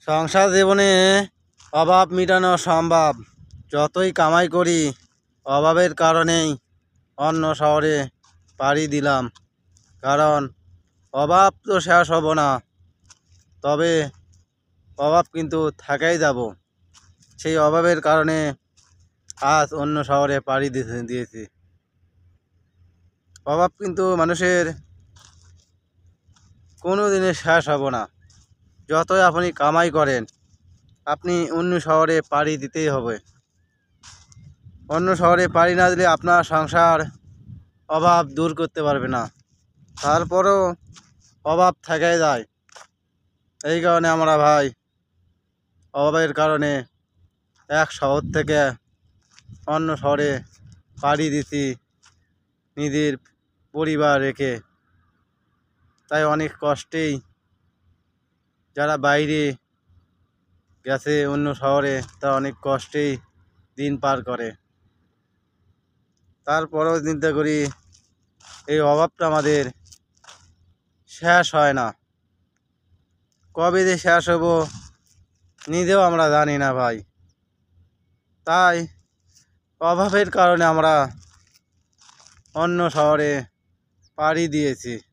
সংসার জীবনে অভাব মেটানো সম্ভব। যতই কামাই করি, অভাবের কারণেই অন্য শহরে পাড়ি দিলাম। কারণ অভাব তো শেষ হব না, তবে অভাব কিন্তু থাকাই যাব। সেই অভাবের কারণে আজ অন্য শহরে পাড়ি দিয়েছি। অভাব কিন্তু মানুষের কোনো দিনে শেষ হব না। যতই আপনি কামাই করেন, আপনি অন্য শহরে পাড়ি দিতেই হবে। অন্য শহরে পাড়ি না দিলে আপনার সংসার অভাব দূর করতে পারবে না। তারপরও অভাব থেকেই যায়। এই কারণে আমরা ভাই অভাবের কারণে এক শহর থেকে অন্য শহরে পাড়ি দিছি নিজের পরিবার রেখে। তাই অনেক কষ্টেই যারা বাইরে গেছে অন্য শহরে, তারা অনেক কষ্টেই দিন পার করে। তারপরেও চিন্তা করি এই অভাবটা আমাদের শেষ হয় না। কবে যে শেষ হব নিজেও আমরা জানি না ভাই। তাই অভাবের কারণে আমরা অন্য শহরে পাড়ি দিয়েছি।